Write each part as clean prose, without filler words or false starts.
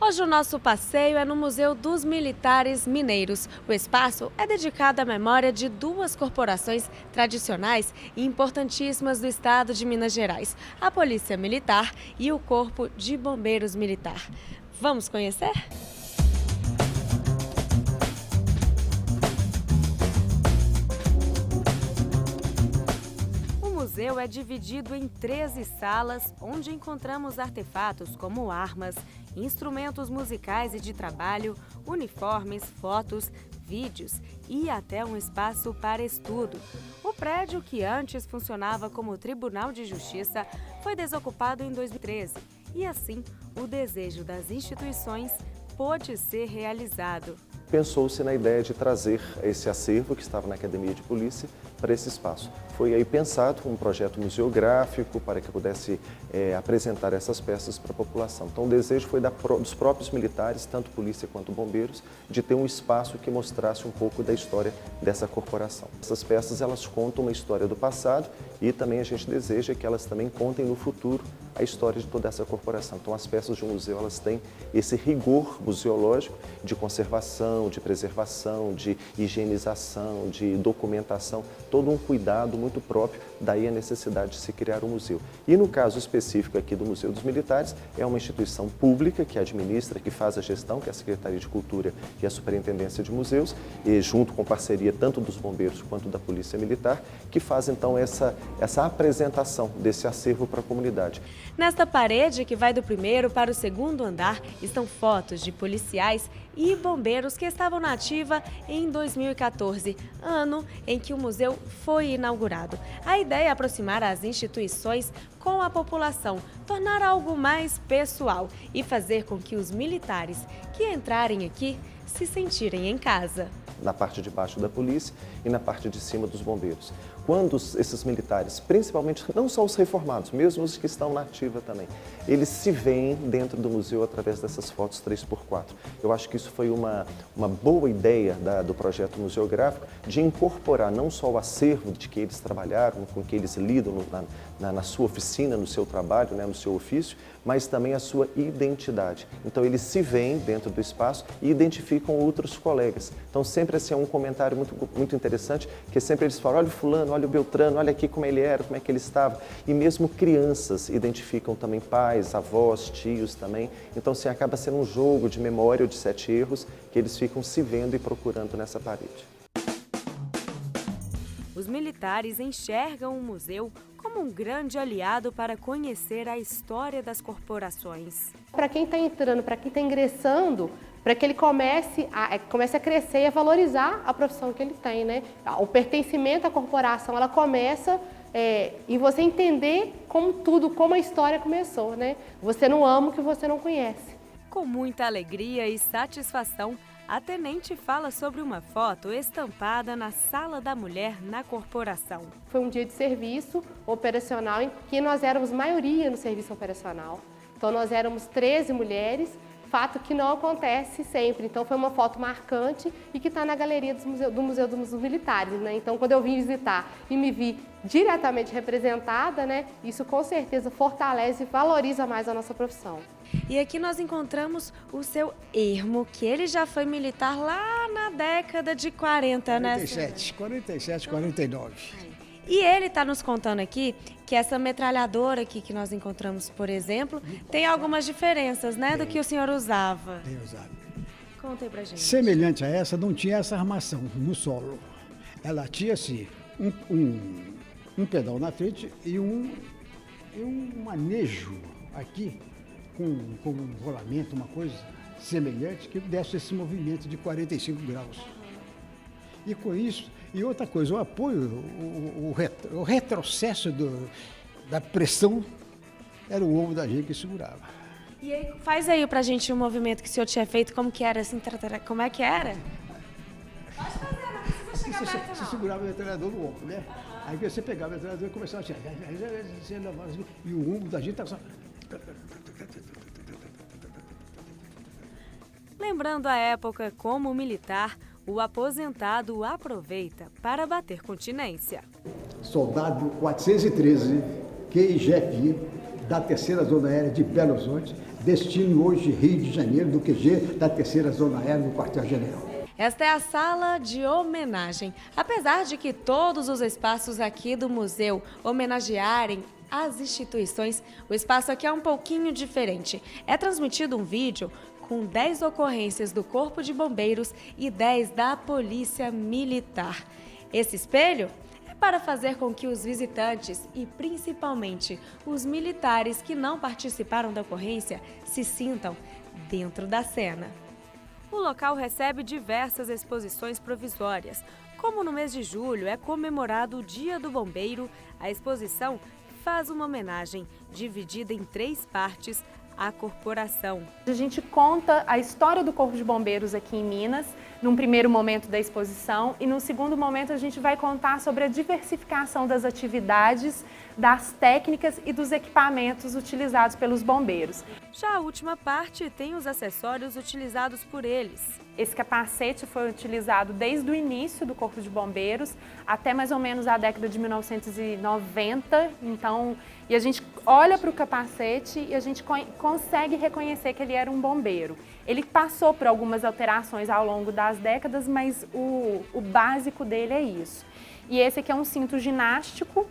Hoje o nosso passeio é no Museu dos Militares Mineiros. O espaço é dedicado à memória de duas corporações tradicionais e importantíssimas do estado de Minas Gerais, a Polícia Militar e o Corpo de Bombeiros Militar. Vamos conhecer? O museu é dividido em 13 salas, onde encontramos artefatos como armas, instrumentos musicais e de trabalho, uniformes, fotos, vídeos e até um espaço para estudo. O prédio, que antes funcionava como Tribunal de Justiça, foi desocupado em 2013 e assim o desejo das instituições pôde ser realizado. Pensou-se na ideia de trazer esse acervo que estava na Academia de Polícia para esse espaço. Foi aí pensado um projeto museográfico para que pudesse apresentar essas peças para a população. Então o desejo foi dos próprios militares, tanto polícia quanto bombeiros, de ter um espaço que mostrasse um pouco da história dessa corporação. Essas peças elas contam uma história do passado e também a gente deseja que elas também contem no futuro a história de toda essa corporação. Então as peças de um museu elas têm esse rigor museológico de conservação, de preservação, de higienização, de documentação, todo um cuidado muito próprio, daí a necessidade de se criar um museu. E no caso específico aqui do Museu dos Militares, é uma instituição pública que administra, que faz a gestão, que é a Secretaria de Cultura e a Superintendência de Museus, e junto com parceria tanto dos bombeiros quanto da Polícia Militar, que faz então essa apresentação desse acervo para a comunidade. Nesta parede, que vai do primeiro para o segundo andar, estão fotos de policiais e bombeiros que estavam na ativa em 2014, ano em que o museu foi inaugurado. A ideia é aproximar as instituições com a população, tornar algo mais pessoal e fazer com que os militares que entrarem aqui se sentirem em casa. Na parte de baixo da polícia e na parte de cima dos bombeiros. Quando esses militares, principalmente não só os reformados, mesmo os que estão na ativa também, eles se veem dentro do museu através dessas fotos 3x4. Eu acho que isso foi uma boa ideia do projeto museográfico de incorporar não só o acervo de que eles trabalharam, com que eles lidam na sua oficina, no seu trabalho, né, no seu ofício, mas também a sua identidade. Então eles se veem dentro do espaço e identificam outros colegas. Então sempre assim é um comentário muito interessante, que sempre eles falam, olha o fulano, olha o Beltrano, olha aqui como ele era, como é que ele estava. E mesmo crianças identificam também pais, avós, tios também. Então assim, acaba sendo um jogo de memória ou de 7 erros que eles ficam se vendo e procurando nessa parede. Os militares enxergam o museu como um grande aliado para conhecer a história das corporações. Para quem está entrando, para quem está ingressando, para que ele comece a crescer e a valorizar a profissão que ele tem, né? O pertencimento à corporação, ela começa e você entender como a história começou, né? Você não ama o que você não conhece. Com muita alegria e satisfação, a tenente fala sobre uma foto estampada na Sala da Mulher na corporação. Foi um dia de serviço operacional em que nós éramos maioria no serviço operacional. Então nós éramos 13 mulheres, fato que não acontece sempre. Então foi uma foto marcante e que está na galeria do Museu dos Militares, né? Então quando eu vim visitar e me vi diretamente representada, né, isso com certeza fortalece e valoriza mais a nossa profissão. E aqui nós encontramos o seu Ermo, que ele já foi militar lá na década de 40, né? 47, 49. E ele está nos contando aqui que essa metralhadora aqui que nós encontramos, por exemplo, tem algumas diferenças, né, do que o senhor usava. Tem usado. Conta aí pra gente. Semelhante a essa, não tinha essa armação no solo. Ela tinha-se um pedal na frente e um manejo aqui, com um rolamento, uma coisa semelhante, que desse esse movimento de 45 graus. E com isso, e outra coisa, o apoio, o retrocesso da pressão era o ombro da gente que segurava. E aí, faz aí pra gente o movimento que o senhor tinha feito, como que era, assim, como é que era? Pode fazer, não precisa chegar perto, não. Você segurava o metralhador no ombro, né? Aí você pegava o metralhador e começava a tirar. E o ombro da gente estava só... Lembrando a época como militar, o aposentado aproveita para bater continência. Soldado 413, QIGF, da 3ª Zona Aérea de Belo Horizonte, destino hoje Rio de Janeiro, do QG da 3ª Zona Aérea do Quartel-General. Esta é a sala de homenagem. Apesar de que todos os espaços aqui do museu homenagearem as instituições, o espaço aqui é um pouquinho diferente. É transmitido um vídeo com 10 ocorrências do Corpo de Bombeiros e 10 da Polícia Militar. Esse espelho é para fazer com que os visitantes e principalmente os militares que não participaram da ocorrência se sintam dentro da cena. O local recebe diversas exposições provisórias. Como no mês de julho é comemorado o Dia do Bombeiro, a exposição faz uma homenagem dividida em 3 partes à corporação. A gente conta a história do Corpo de Bombeiros aqui em Minas, num primeiro momento da exposição, e no segundo momento a gente vai contar sobre a diversificação das atividades, das técnicas e dos equipamentos utilizados pelos bombeiros. Já a última parte tem os acessórios utilizados por eles. Esse capacete foi utilizado desde o início do Corpo de Bombeiros até mais ou menos a década de 1990. Então, e a gente olha para o capacete e a gente consegue reconhecer que ele era um bombeiro. Ele passou por algumas alterações ao longo das décadas, mas o básico dele é isso. E esse aqui é um cinto ginástico,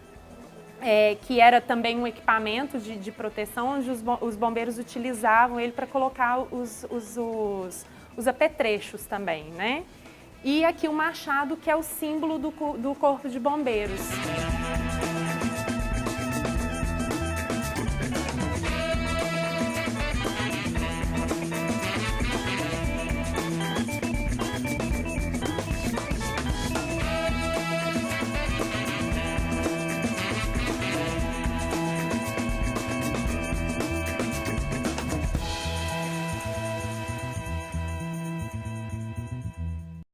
que era também um equipamento de proteção, onde os bombeiros utilizavam ele para colocar os apetrechos também, né? E aqui o machado, que é o símbolo do Corpo de Bombeiros.